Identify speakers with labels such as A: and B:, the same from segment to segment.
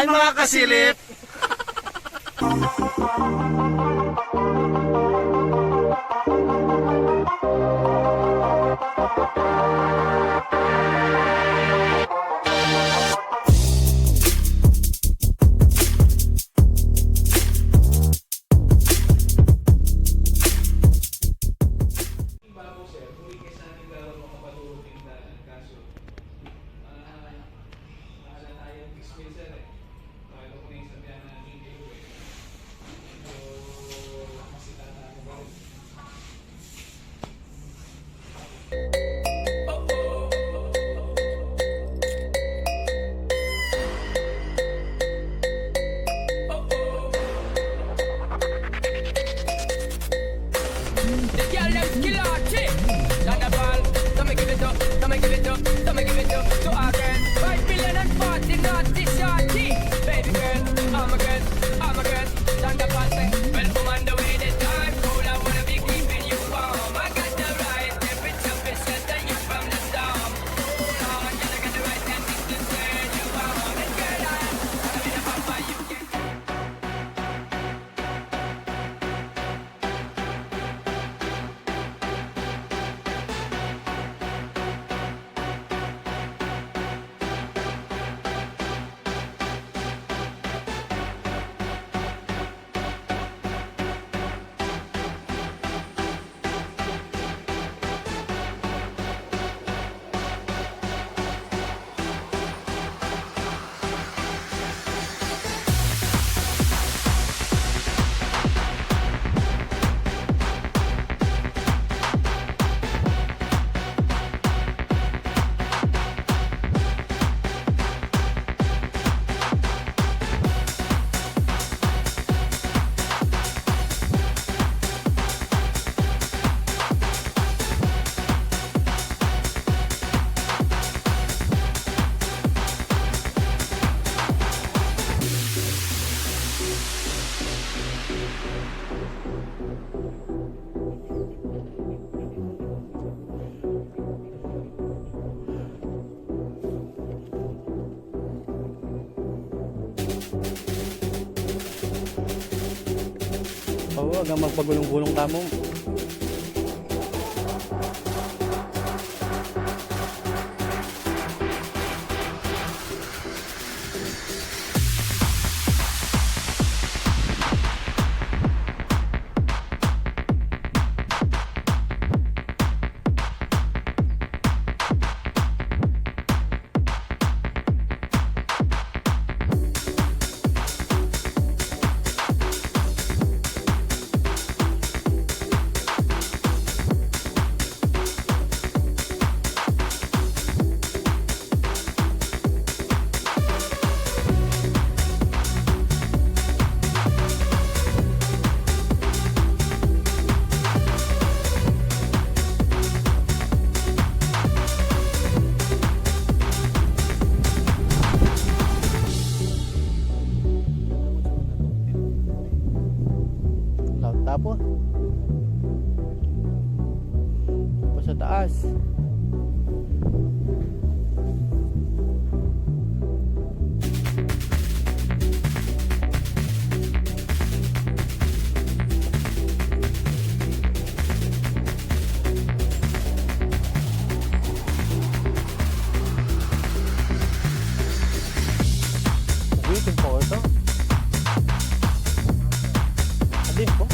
A: Ayan mga kasilip!
B: Oo, hanggang magpagulong-gulong ka mo. Tapos sa taas. Waiting po ito. Adin po.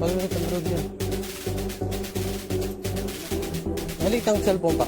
B: Pag-ulit ang road yun. Maliit ang cellphone pa.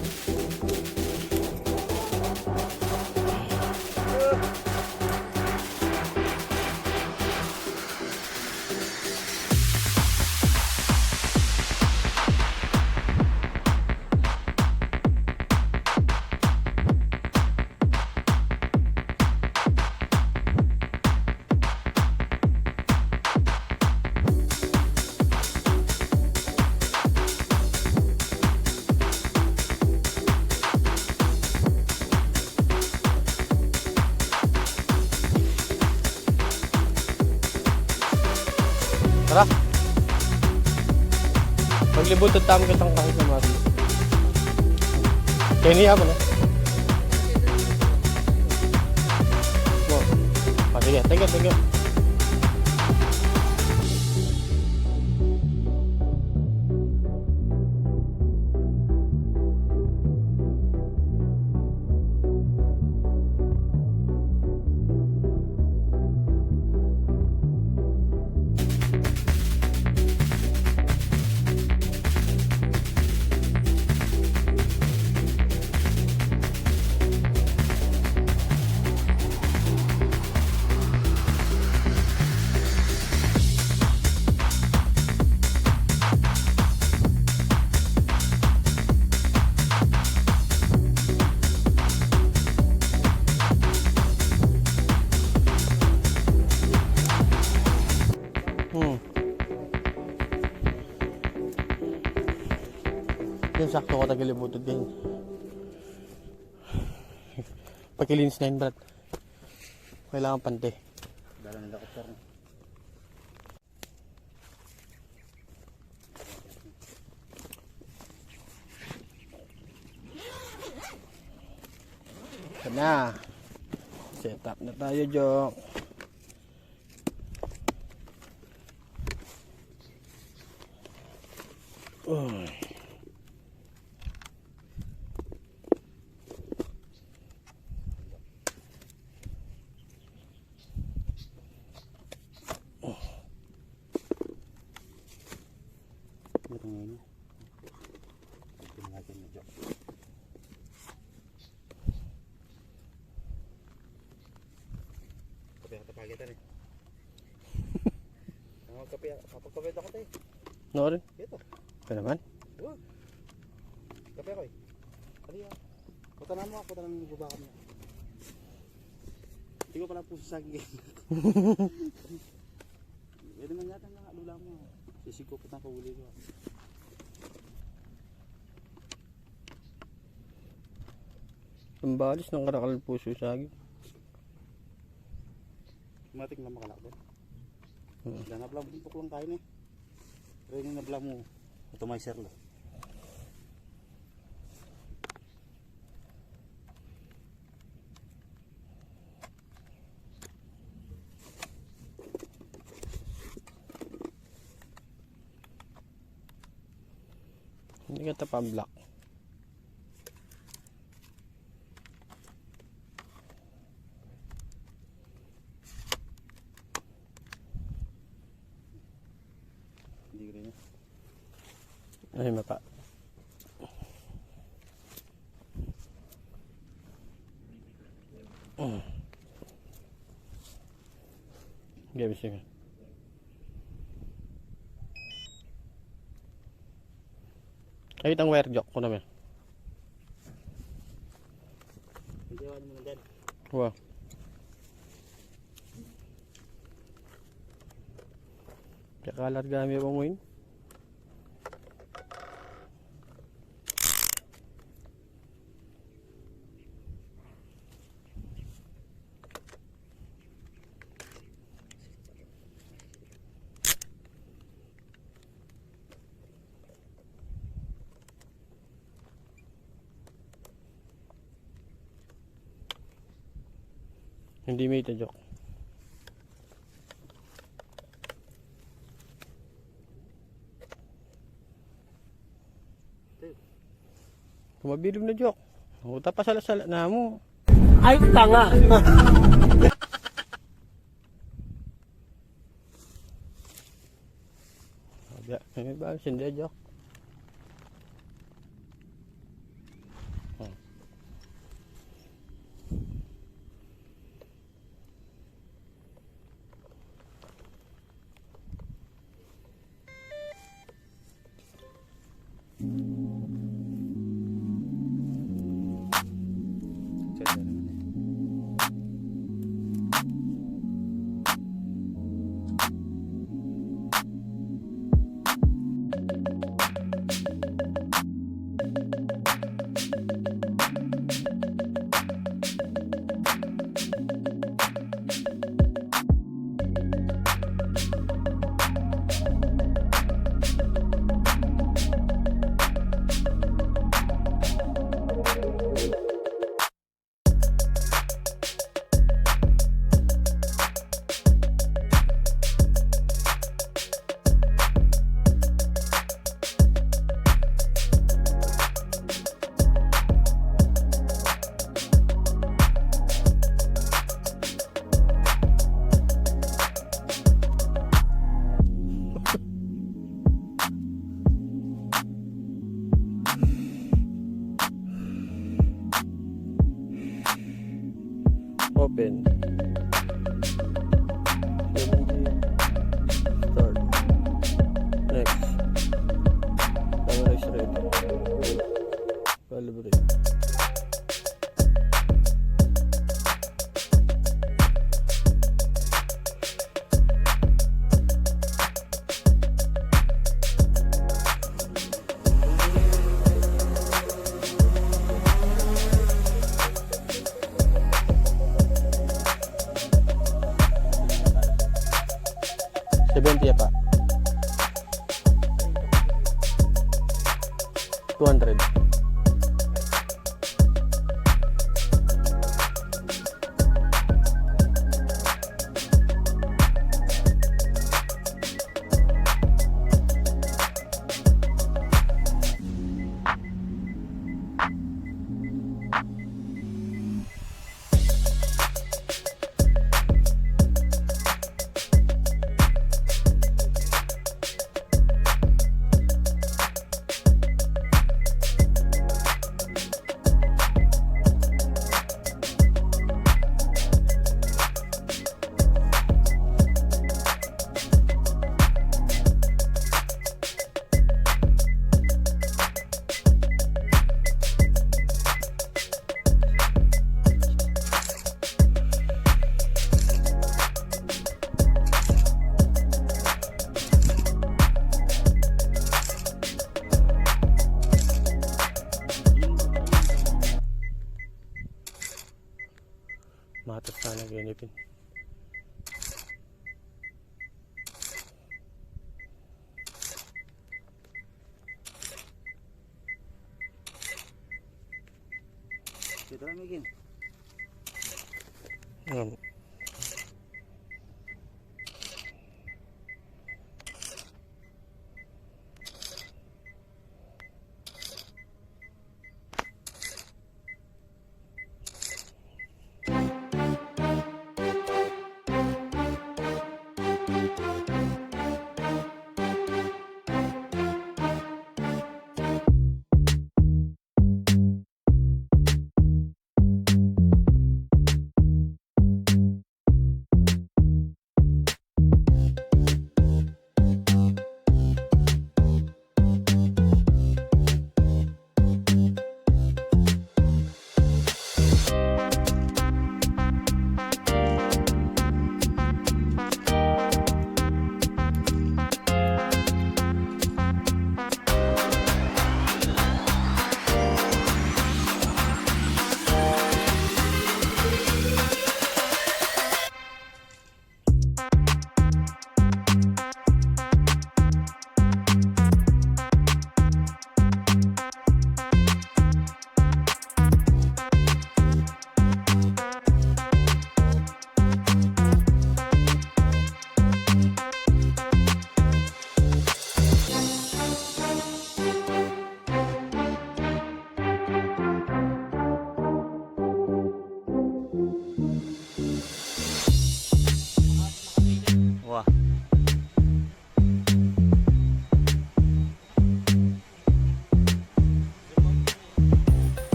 B: Tara. Maglibot at tama kitang kahit na mati. Kaya niya mo na. Sige, thank you. Yung sakto ko tagalibutot din. Pagkilinis na yun, Brad. Kailangan pante.
A: Dala nila ko, sir.
B: Ito na. Set up na tayo, Jok. Uy.
A: Ito ngayon. Ito natin medyo. Kape ako tapagitan eh. Kapagkapit ako tayo.
B: No rin?
A: Ito.
B: Ito naman.
A: Kape ako eh. Kaliya. Putanan mo ako, putanan mo baba kami. Hindi ko pala puso sa akin. Pwede man yata nga, lula mo. Sisigupot na kahuli ko.
B: Ang balis ng karakal puso sa akin.
A: Matik na makalakbo. Ganap lang, buntok lang tayo na eh. Pero yung nabla mo, ito may sir lang.
B: Hindi ka tapang-block.
A: Hindi ko rin eh.
B: Ay, mapa. Gabi siya. Kahit ang wire jock ko naman.
A: Hindi ako naman dyan.
B: Wow. Kaya kalargami ako mo yun. Hindi may itajok. Kumabilib na jok. Huta pa sala-sala na mo. Ay, tanga! Ya, may ba hindi joke.
A: Ganda naman eh.
B: Open. 70. Start. Next. Camera is ready. Calibrate. $70 ya, Pak? 200. Matas na naginipin.
A: Dito lang Migin.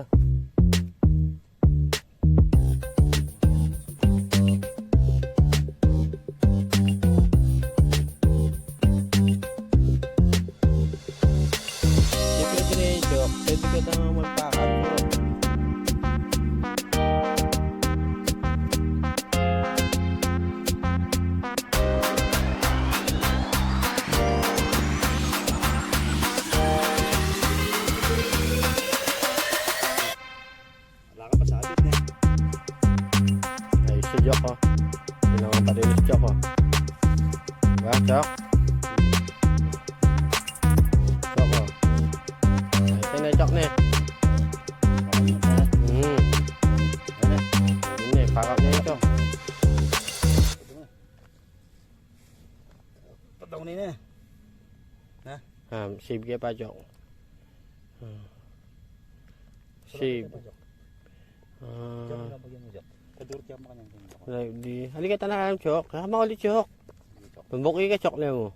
B: Tara. Pwede na yung joke. Pwede ka naman magpakal.
A: Wala ka pa sa abit na.
B: Ayos si Jok, oh. Kailangan pa rin si Jok, oh. Diba, Jok? Jok, oh. Ayos na, Jok na. Ayun na, pakap niya yung Jok.
A: Pataw na yun eh.
B: Save ka pa, Jok. Save. Halika tanah Jok. Sama ulit Jok. Pembuki ka Jok mo.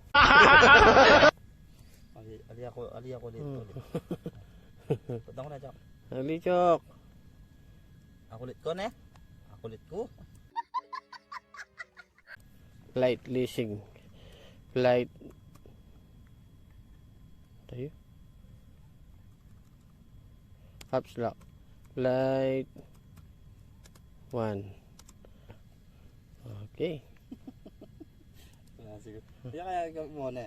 A: Ali ako dito. Pataw na Jok.
B: Ali Jok.
A: Ako ulit ko ne. Ako ulit ko.
B: Flight leasing. Flight. Tayo. Caps lock. Flight 1. Okay.
A: Sige. Kaya gawin mo na.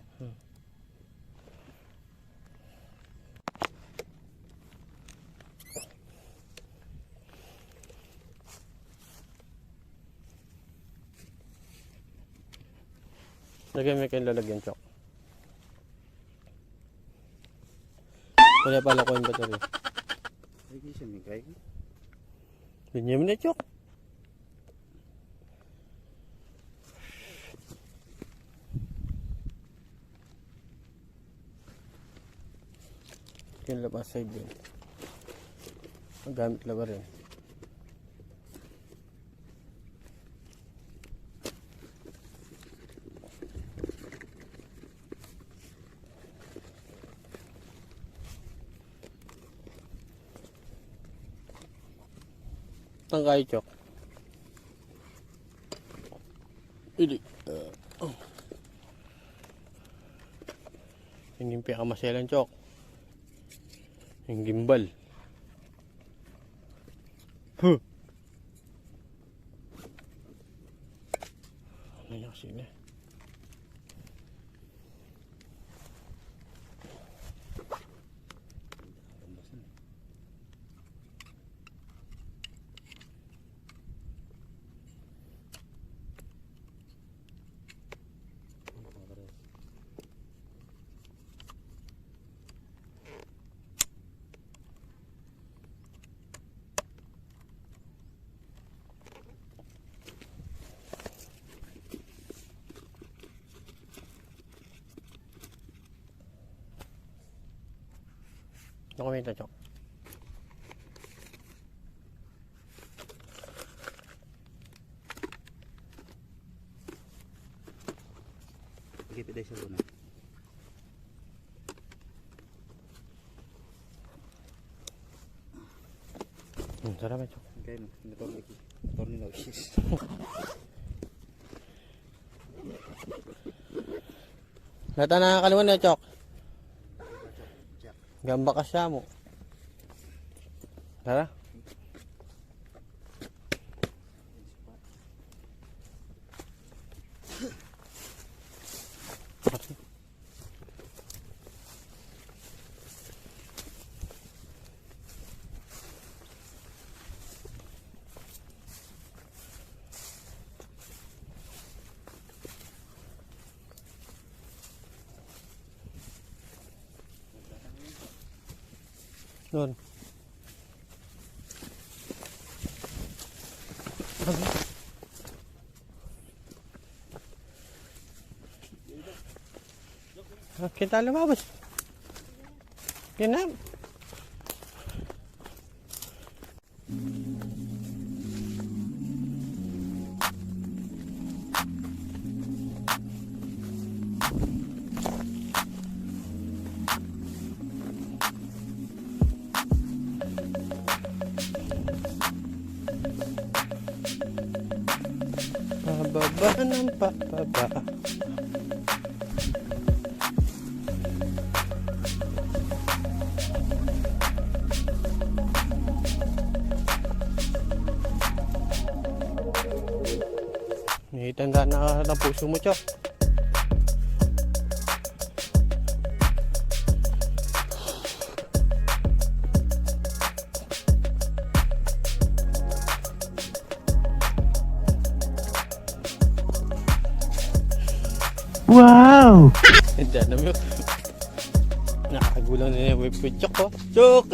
B: Lagyan mo kayong lalagyan, Chok. Wala pala ko yung battery.
A: Hindi siya may kaya.
B: Ganyan mo na, Chok. Yung labas side yun. Ang gamit laba rin. Tangkay, Chok. Ili. Yung pinakamaselan, Chok. Yung gimbal. Huh. Ano yung sila? Dokumento, Chok.
A: Pagkipit ay sa luna.
B: Sarap, Chok.
A: Okay, motor lagi. Motor ni Nausis.
B: Lata na kaluan na, Chok. Gamba ka siya mo. Tara. Doon. Kita lumabas. Yan na. pababa ng pababa. May tanda na ng puso mo, Chok.
C: Wow!
B: Tanda na mo. Nakakagulang na yung web ko, Chok, oh. Chok!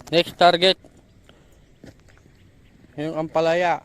B: Next target. Yung ampalaya.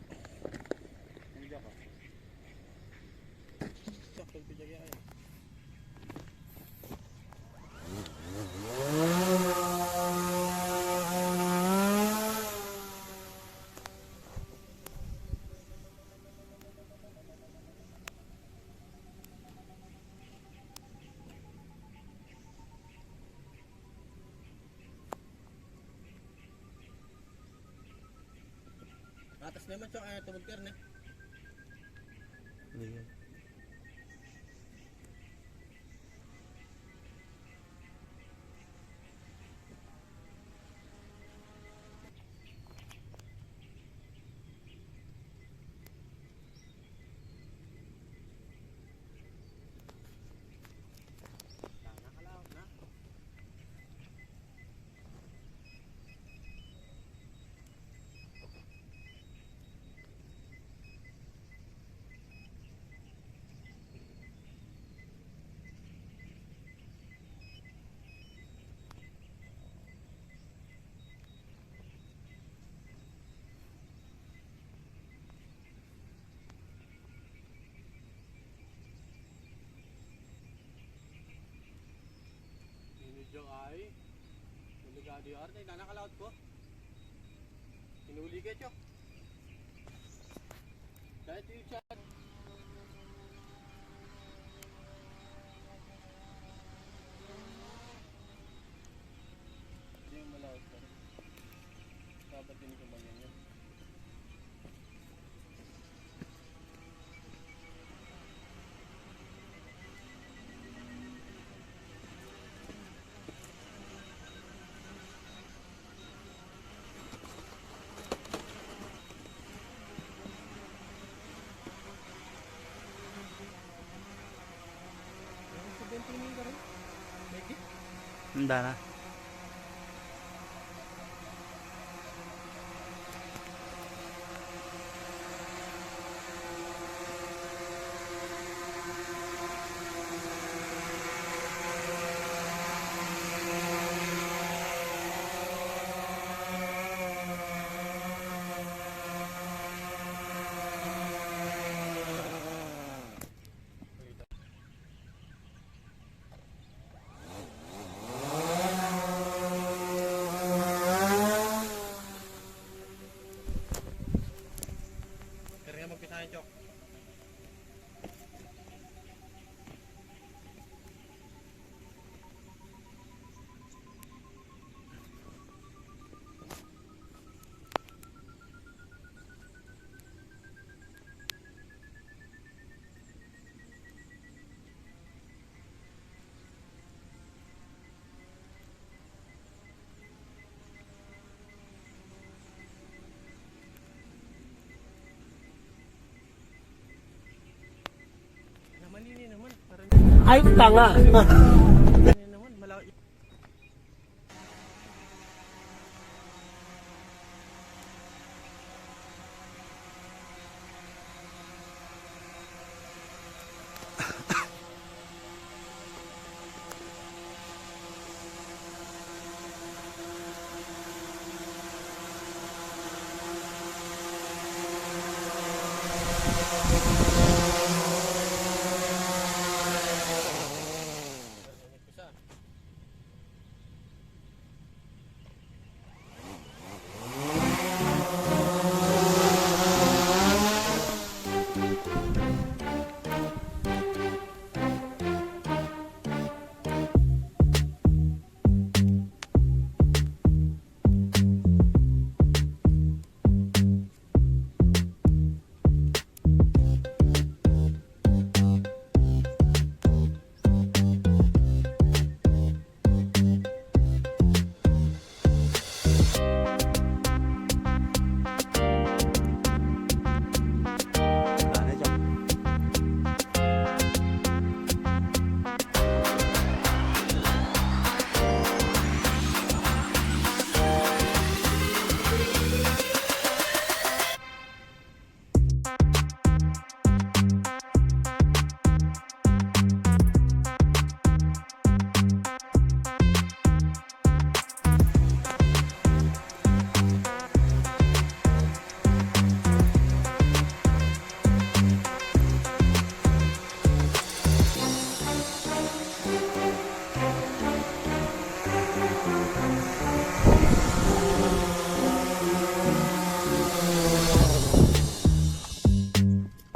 B: Atas naman siya kaya tumagkar na. Medyo ay delikado yung arte. Nanakalaot ko. Hinuli ka, Chok. Kahit yung chat. Hindi yung malaot ka. Dapat din ko man yan.
C: Handa na.
B: Ay, tanga.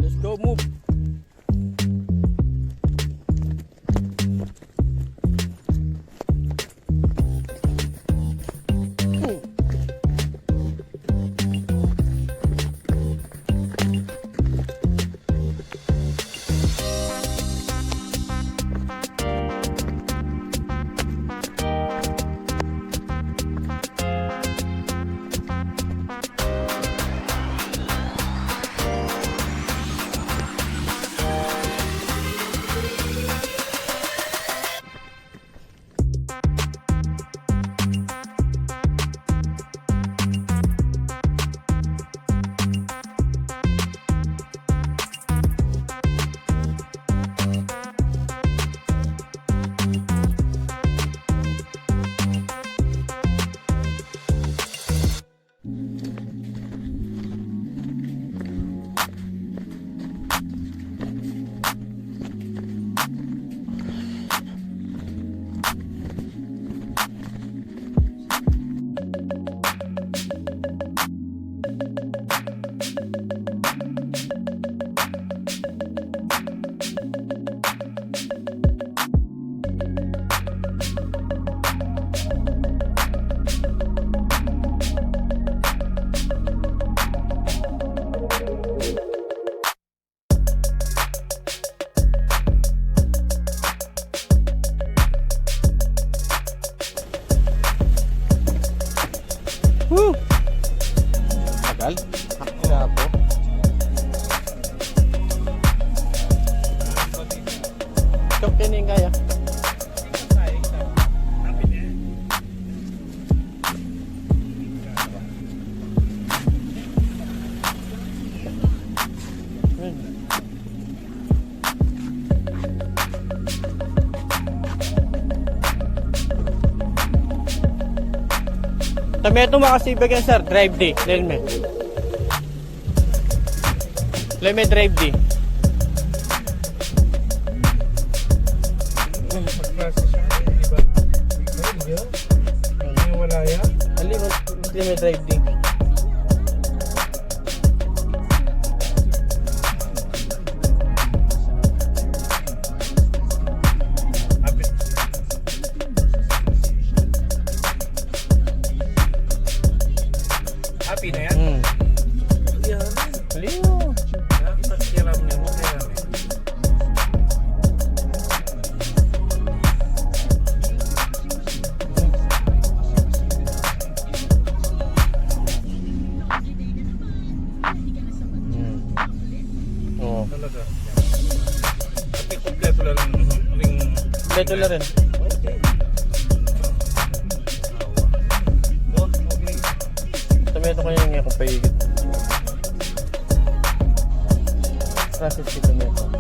B: Let's go, move. Woo! Tagal? Kaya po. Chok yan yung kaya. Tama ito makasibag yan sir, drive D, lelme. Lelme drive D.
C: Wala yan?
B: Lelme drive D.
C: Happy na yan? Yan.
B: Liyo.
C: Pakiram niya mo kaya.
B: Kompleto na rin.
C: Okay. Oh, okay.
B: Tomato kaya nga kung paigit. Process si tomato.